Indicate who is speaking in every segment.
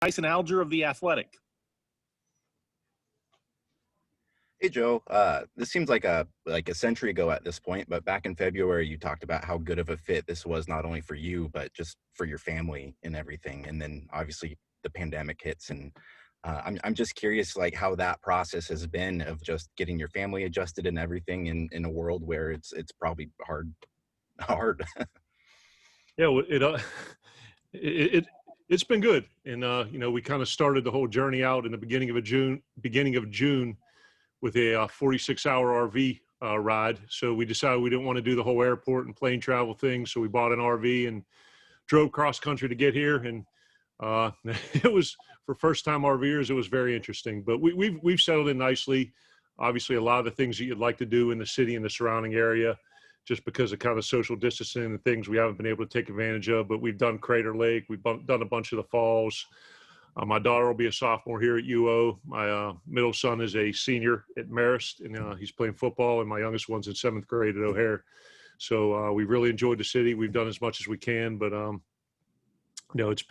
Speaker 1: Tyson Alger of The Athletic.
Speaker 2: Hey, Joe. This seems like a century ago at this point, but back in February, you talked about how good of a fit this was not only for you, but just for your family and everything. And then obviously the pandemic hits, and I'm just curious, like how that process has been of just getting your family adjusted and everything in a world where it's probably hard.
Speaker 3: Yeah, well, it's been good, and we kind of started the whole journey out in the beginning of June with a 46-hour RV ride. So we decided we didn't want to do the whole airport and plane travel thing. So we bought an RV and drove cross country to get here. And it was, for first-time RVers, it was very interesting. But we've settled in nicely. Obviously, a lot of the things that you'd like to do in the city and the surrounding area, just because of kind of social distancing and things we haven't been able to take advantage of. But we've done Crater Lake. We've done a bunch of the falls. My daughter will be a sophomore here at UO. My middle son is a senior at Marist, and he's playing football. And my youngest one's in 7th grade at O'Hare. So we really enjoyed the city. We've done as much as we can, but it's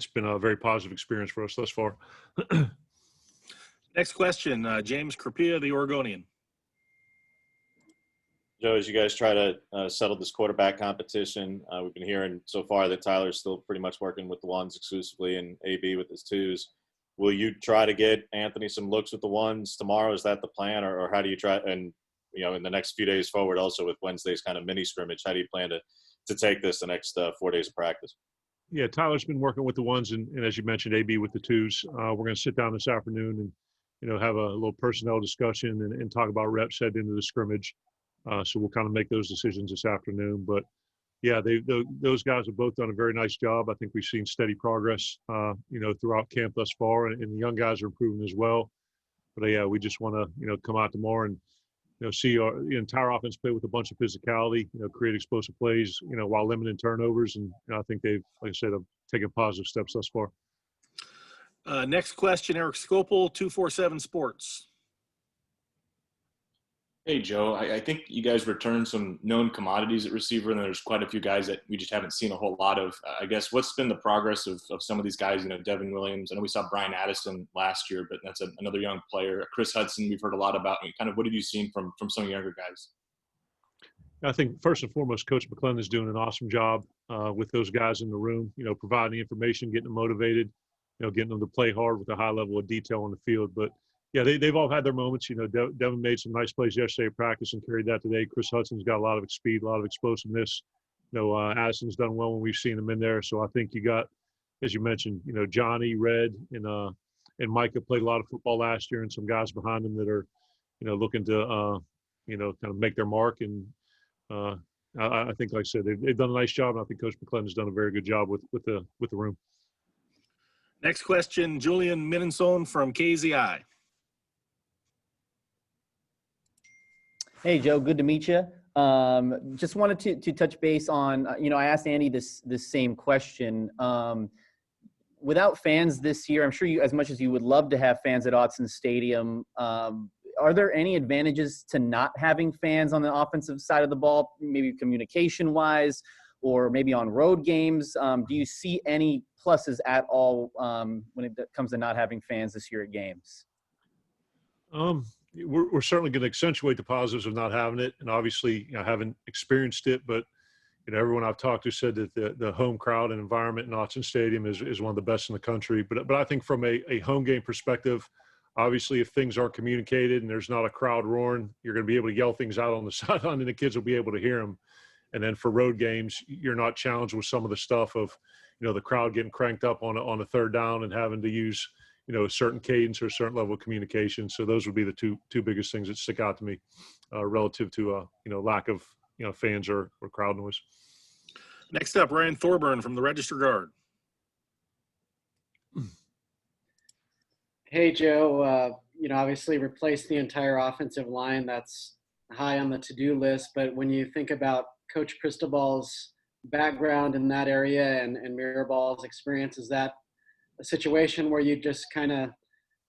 Speaker 3: been a very positive experience for us thus far.
Speaker 1: Next question, James Crapia, The Oregonian.
Speaker 4: Joe, as you guys try to settle this quarterback competition, we've been hearing so far that Tyler's still pretty much working with the ones exclusively and AB with his twos. Will you try to get Anthony some looks with the ones tomorrow? Is that the plan, or how do you try? And in the next few days forward, also with Wednesday's kind of mini scrimmage, how do you plan to take this the next 4 days of practice?
Speaker 3: Yeah, Tyler's been working with the ones, and as you mentioned, AB with the twos. We're going to sit down this afternoon and have a little personnel discussion and talk about reps heading into the scrimmage. So we'll kind of make those decisions this afternoon. But, yeah, those guys have both done a very nice job. I think we've seen steady progress, throughout camp thus far, and the young guys are improving as well. But, yeah, we just want to, come out tomorrow and, see the entire offense play with a bunch of physicality, create explosive plays, while limiting turnovers. And I think they've, like I said, have taken positive steps thus far.
Speaker 1: Next question, Eric Scopel, 247 Sports.
Speaker 5: Hey, Joe, I think you guys returned some known commodities at receiver, and there's quite a few guys that we just haven't seen a whole lot of. I guess what's been the progress of some of these guys? Devin Williams, I know we saw Brian Addison last year, but that's another young player. Chris Hudson, we've heard a lot about. Kind of what have you seen from some younger guys?
Speaker 3: I think first and foremost, Coach McClendon is doing an awesome job with those guys in the room, providing information, getting them motivated, getting them to play hard with a high level of detail on the field. But yeah, they've all had their moments. Devin made some nice plays yesterday at practice and carried that today. Chris Hudson's got a lot of speed, a lot of explosiveness. Addison's done well when we've seen him in there. So I think you got, as you mentioned, Johnny, Red, and Micah played a lot of football last year, and some guys behind them that are, looking to, kind of make their mark. And I think, like I said, they've done a nice job. And I think Coach McClendon's done a very good job with the room.
Speaker 1: Next question, Julian Minenson from KZI.
Speaker 6: Hey, Joe, good to meet you. Just wanted to touch base on, I asked Andy this same question. Without fans this year, I'm sure you, as much as you would love to have fans at Autzen Stadium, are there any advantages to not having fans on the offensive side of the ball, maybe communication-wise, or maybe on road games? Do you see any pluses at all when it comes to not having fans this year at games?
Speaker 3: We're certainly going to accentuate the positives of not having it, and obviously, I haven't experienced it, but everyone I've talked to said that the home crowd and environment in Autzen Stadium is one of the best in the country. But I think from a home game perspective, obviously, if things aren't communicated and there's not a crowd roaring, you're going to be able to yell things out on the sideline, and the kids will be able to hear them. And then for road games, you're not challenged with some of the stuff of, the crowd getting cranked up on a third down and having to use a certain cadence or a certain level of communication. So those would be the two biggest things that stick out to me relative to, lack of, fans or crowd noise.
Speaker 1: Next up, Ryan Thorburn from the Register Guard.
Speaker 7: Hey, Joe, obviously replace the entire offensive line. That's high on the to-do list. But when you think about Coach Cristobal's background in that area and Miraball's experience, is that a situation where you just kind of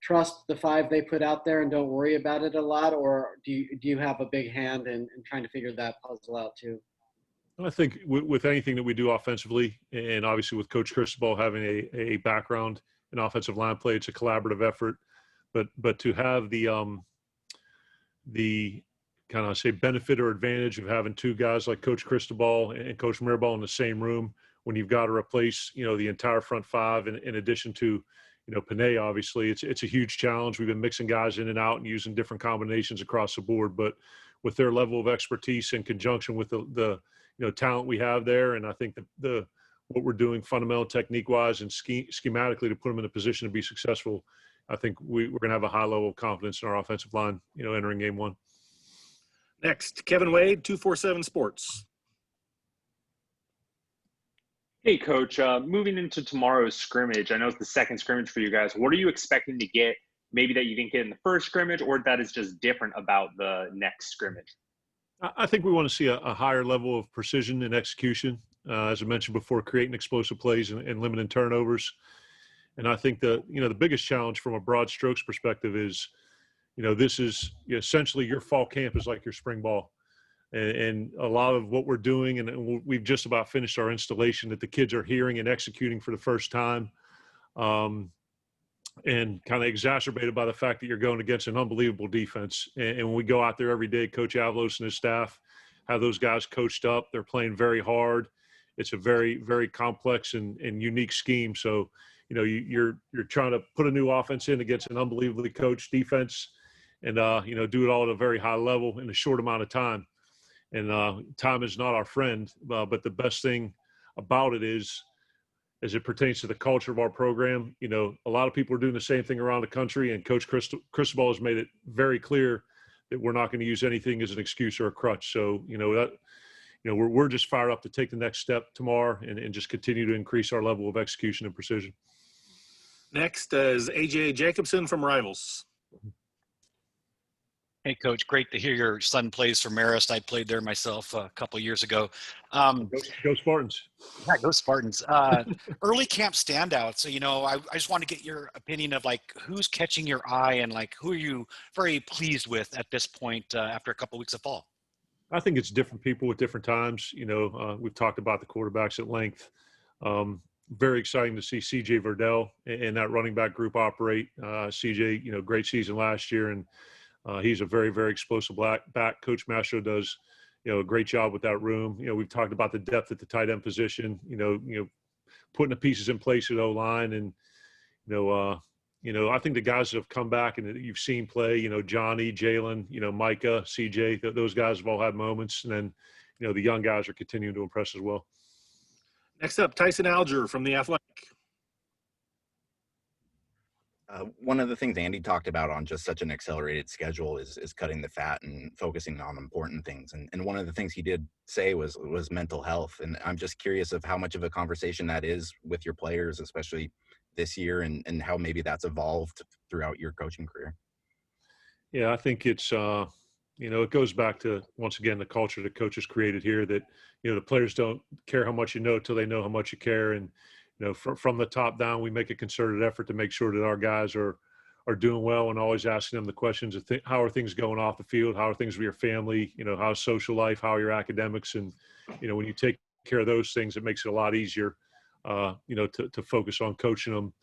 Speaker 7: trust the five they put out there and don't worry about it a lot, or do you have a big hand in trying to figure that puzzle out too?
Speaker 3: I think with anything that we do offensively, and obviously with Coach Cristobal having a background in offensive line play. It's a collaborative effort, but to have the kind of say benefit or advantage of having two guys like Coach Cristobal and Coach Mirabal in the same room when you've got to replace, the entire front five in addition to, Panay, obviously it's a huge challenge. We've been mixing guys in and out and using different combinations across the board, but with their level of expertise in conjunction with the talent we have there. And I think what we're doing fundamental technique wise and schematically to put them in a position to be successful, I think we're going to have a high level of confidence in our offensive line, entering game one.
Speaker 1: Next, Kevin Wade, 247 Sports.
Speaker 8: Hey, Coach. Moving into tomorrow's scrimmage, I know it's the second scrimmage for you guys. What are you expecting to get maybe that you didn't get in the first scrimmage, or that is just different about the next scrimmage?
Speaker 3: I think we want to see a higher level of precision and execution. As I mentioned before, creating explosive plays and limiting turnovers. And I think the biggest challenge from a broad strokes perspective is, this is essentially your fall camp is like your spring ball. And a lot of what we're doing, and we've just about finished our installation that the kids are hearing and executing for the first time, and kind of exacerbated by the fact that you're going against an unbelievable defense. And when we go out there every day, Coach Avalos and his staff have those guys coached up. They're playing very hard. It's a very, very complex and unique scheme. So, you're trying to put a new offense in against an unbelievably coached defense and, do it all at a very high level in a short amount of time. And time is not our friend, but the best thing about it is, as it pertains to the culture of our program, a lot of people are doing the same thing around the country, and Coach Cristobal has made it very clear that we're not going to use anything as an excuse or a crutch. So, we're just fired up to take the next step tomorrow and just continue to increase our level of execution and precision.
Speaker 1: Next is AJ Jacobson from Rivals.
Speaker 9: Hey, Coach, great to hear your son plays for Marist. I played there myself a couple years ago.
Speaker 3: Go Spartans.
Speaker 9: Yeah, go Spartans. Early camp standouts. So, I just want to get your opinion of who's catching your eye and who are you very pleased with at this point after a couple weeks of fall?
Speaker 3: I think it's different people at different times. We've talked about the quarterbacks at length. Very exciting to see CJ Verdell and that running back group operate. CJ, great season last year, and he's a very, very explosive back. Coach Mastro does, a great job with that room. We've talked about the depth at the tight end position, putting the pieces in place at O-line. And, I think the guys that have come back and that you've seen play, Johnny, Jalen, Micah, CJ, those guys have all had moments. And then, the young guys are continuing to impress as well.
Speaker 1: Next up, Tyson Alger from The Athletic.
Speaker 2: One of the things Andy talked about on just such an accelerated schedule is cutting the fat and focusing on important things. And one of the things he did say was mental health. And I'm just curious of how much of a conversation that is with your players, especially this year, and how maybe that's evolved throughout your coaching career.
Speaker 3: Yeah, I think it's, it goes back to, once again, the culture that coaches created here that, the players don't care how much you know till they know how much you care. And, from the top down, we make a concerted effort to make sure that our guys are doing well and always asking them the questions of how are things going off the field? How are things with your family? How's social life? How are your academics? And, when you take care of those things, it makes it a lot easier, to focus on coaching them,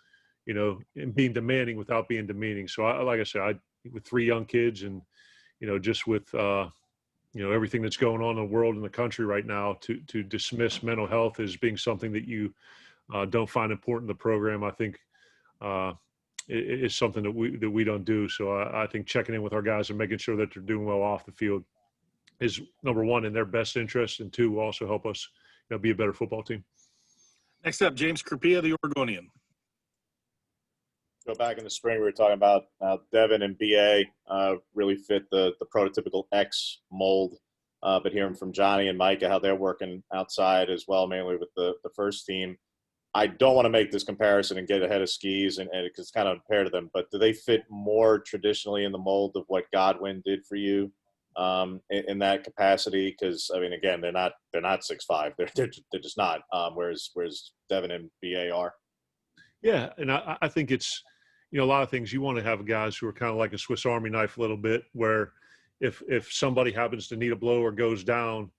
Speaker 3: and being demanding without being demeaning. So like I said, with 3 young kids and, just with, everything that's going on in the world and the country right now, to dismiss mental health as being something that you don't find important in the program, I think is something that we don't do. So I think checking in with our guys and making sure that they're doing well off the field is number one in their best interest, and 2 will also help us be a better football team.
Speaker 1: Next up, James Krupia, The Oregonian.
Speaker 4: Go back in the spring, we were talking about Devin and BA really fit the prototypical X mold. But hearing from Johnny and Micah how they're working outside as well, mainly with the first team. I don't want to make this comparison and get ahead of skis, and it's kind of unfair to them, but do they fit more traditionally in the mold of what Godwin did for you in that capacity? Because, again, they're not 6'5". They're just not, whereas Devin and BA are.
Speaker 3: Yeah, and I think it's, a lot of things you want to have guys who are kind of like a Swiss Army knife a little bit, where if somebody happens to need a blow or goes down,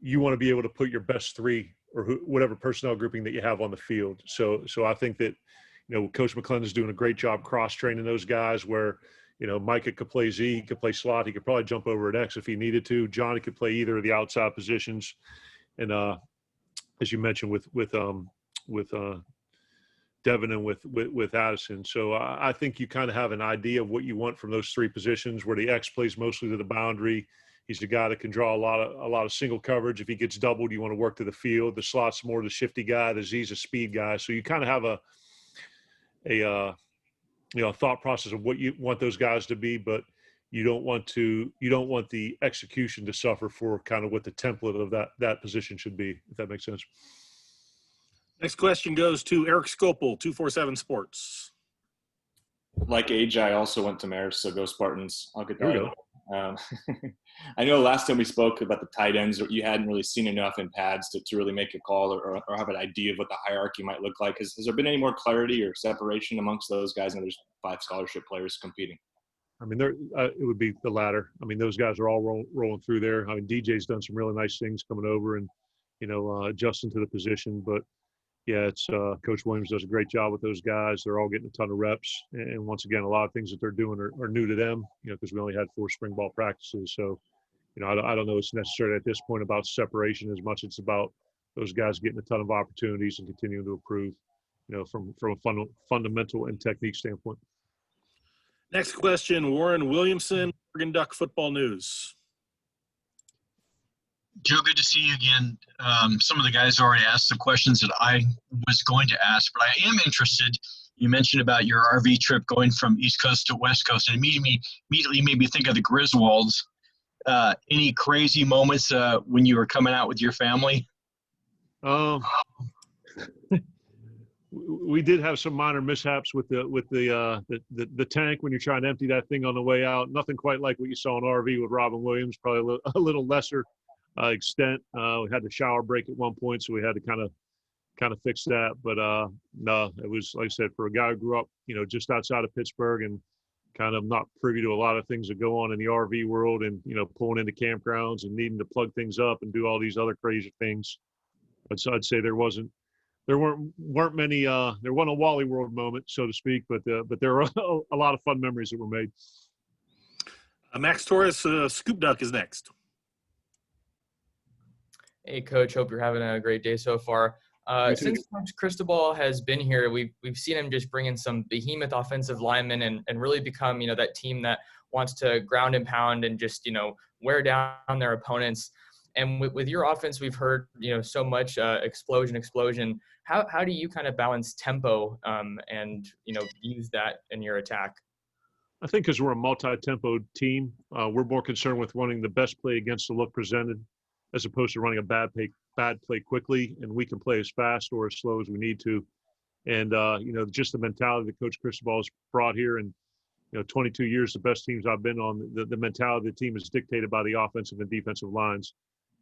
Speaker 3: you want to be able to put your best 3 or whatever personnel grouping that you have on the field. So I think that, Coach McClendon's doing a great job cross-training those guys where, Micah could play Z, he could play slot, he could probably jump over at X if he needed to. Johnny could play either of the outside positions. And as you mentioned with Devin and with Addison. So I think you kind of have an idea of what you want from those three positions, where the X plays mostly to the boundary. He's a guy that can draw a lot of single coverage. If he gets doubled, you want to work to the field. The slot's more the shifty guy. The Z's a speed guy. So you kind of have a thought process of what you want those guys to be, but you don't want the execution to suffer for kind of what the template of that position should be, if that makes sense.
Speaker 1: Next question goes to Eric Scopel, 247 Sports.
Speaker 5: Like AJ, I also went to Marist, so go Spartans. I'll get
Speaker 3: There we
Speaker 5: that. I know last time we spoke about the tight ends, you hadn't really seen enough in pads to really make a call or have an idea of what the hierarchy might look like. Has there been any more clarity or separation amongst those guys? And there's 5 scholarship players competing.
Speaker 3: I mean, it would be the latter. I mean, those guys are all rolling through there. I mean, DJ's done some really nice things coming over and, adjusting to the position. But, yeah, it's Coach Williams does a great job with those guys. They're all getting a ton of reps. And once again, a lot of things that they're doing are new to them, because we only had 4 spring ball practices. So, I don't know it's necessarily at this point about separation as much as it's about those guys getting a ton of opportunities and continuing to improve, from a fundamental and technique standpoint.
Speaker 1: Next question, Warren Williamson, Oregon Duck Football News.
Speaker 10: Joe, good to see you again. Some of the guys already asked the questions that I was going to ask, but I am interested. You mentioned about your RV trip going from East Coast to West Coast, and immediately made me think of the Griswolds. Any crazy moments when you were coming out with your family?
Speaker 3: We did have some minor mishaps with the tank when you're trying to empty that thing on the way out. Nothing quite like what you saw in RV with Robin Williams. Probably a little lesser extent. We had the shower break at one point, so we had to kind of fix that. But no, it was, like I said, for a guy who grew up, just outside of Pittsburgh and kind of not privy to a lot of things that go on in the RV world, and pulling into campgrounds and needing to plug things up and do all these other crazy things. I'd say there weren't many. There wasn't a Wally World moment, so to speak, but there were a lot of fun memories that were made.
Speaker 1: Max Torres, Scoop Duck is next.
Speaker 11: Hey, Coach. Hope you're having a great day so far. Since Coach Cristobal has been here, we've seen him just bring in some behemoth offensive linemen and really become, that team that wants to ground and pound and just, wear down their opponents. And with your offense, we've heard, so much explosion. How do you kind of balance tempo and, use that in your attack?
Speaker 3: I think because we're a multi-tempo team, we're more concerned with running the best play against the look presented as opposed to running a bad play quickly, and we can play as fast or as slow as we need to. And, just the mentality that Coach Cristobal has brought here, and, 22 years, the best teams I've been on, the mentality of the team is dictated by the offensive and defensive lines.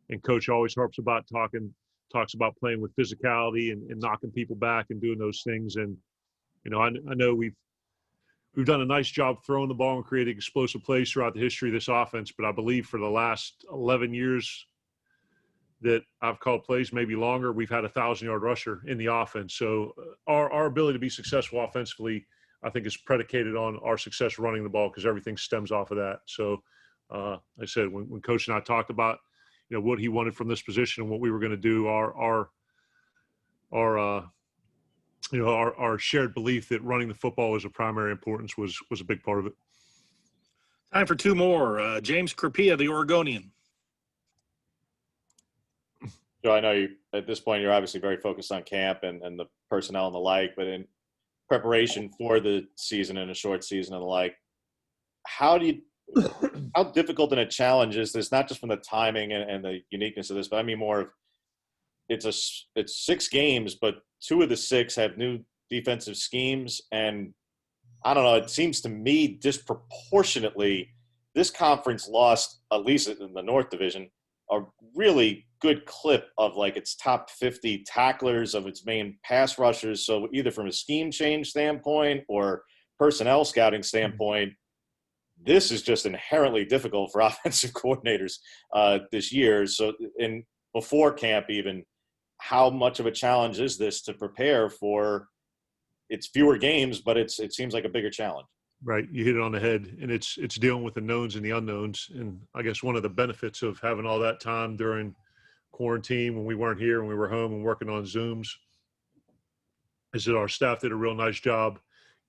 Speaker 3: And Coach always talks about playing with physicality and knocking people back and doing those things. And, I know we've done a nice job throwing the ball and creating explosive plays throughout the history of this offense. But I believe for the last 11 years that I've called plays, maybe longer, we've had a 1,000-yard rusher in the offense. So our ability to be successful offensively, I think, is predicated on our success running the ball, because everything stems off of that. So like I said, when Coach and I talked about, what he wanted from this position and what we were going to do, our shared belief that running the football was of primary importance was a big part of it.
Speaker 1: Time for 2 more. James Crapia, the Oregonian.
Speaker 4: Joe, I know at this point you're obviously very focused on camp and the personnel and the like, but in preparation for the season and a short season and the like, how difficult and a challenge is this, not just from the timing and the uniqueness of this, but I mean more of it's 6 games, but 2 of the 6 have new defensive schemes. And I don't know, it seems to me disproportionately this conference lost, at least in the North Division, a really good clip of like its top 50 tacklers, of its main pass rushers. So either from a scheme change standpoint or personnel scouting standpoint, this is just inherently difficult for offensive coordinators this year. So before camp even, how much of a challenge is this to prepare for, it's fewer games, but it seems like a bigger challenge.
Speaker 3: Right. You hit it on the head, and it's dealing with the knowns and the unknowns. And I guess one of the benefits of having all that time during quarantine when we weren't here and we were home and working on Zooms is that our staff did a real nice job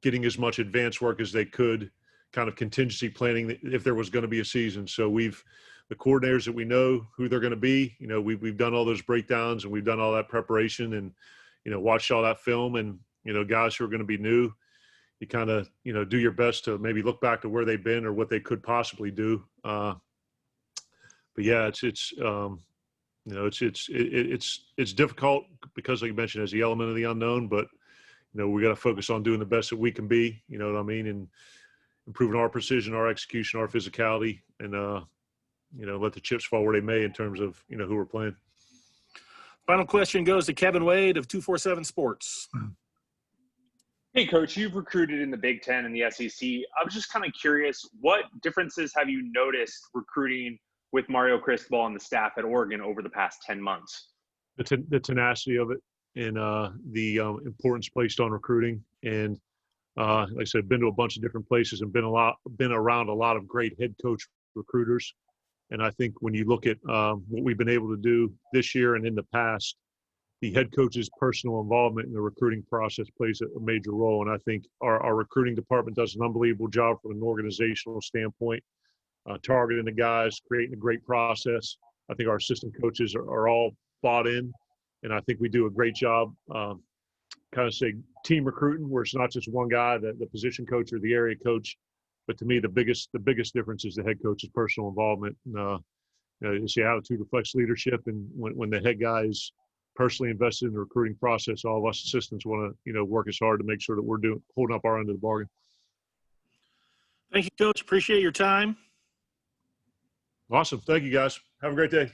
Speaker 3: getting as much advance work as they could, kind of contingency planning if there was going to be a season. So the coordinators that we know who they're going to be, we've done all those breakdowns and we've done all that preparation and, watched all that film, and, guys who are going to be new, you kind of, do your best to maybe look back to where they've been or what they could possibly do. But yeah, it's difficult because, like you mentioned, there's the element of the unknown, but, we got to focus on doing the best that we can be, you know what I mean? And improving our precision, our execution, our physicality, and, let the chips fall where they may in terms of, who we're playing.
Speaker 1: Final question goes to Kevin Wade of 247 Sports.
Speaker 8: Hey, Coach, you've recruited in the Big Ten and the SEC. I was just kind of curious, what differences have you noticed recruiting with Mario Cristobal and the staff at Oregon over the past 10 months?
Speaker 3: The tenacity of it and the importance placed on recruiting. And like I said, been to a bunch of different places and been around a lot of great head coach recruiters. And I think when you look at what we've been able to do this year and in the past, the head coach's personal involvement in the recruiting process plays a major role. And I think our recruiting department does an unbelievable job from an organizational standpoint, targeting the guys, creating a great process. I think our assistant coaches are all bought in, and I think we do a great job kind of say team recruiting, where it's not just one guy, the position coach or the area coach. But to me, the biggest difference is the head coach's personal involvement. It's the attitude reflects leadership, and when the head guy is personally invested in the recruiting process, all of us assistants want to work as hard to make sure that we're holding up our end of the bargain.
Speaker 1: Thank you, Coach. Appreciate your time.
Speaker 3: Awesome. Thank you, guys. Have a great day.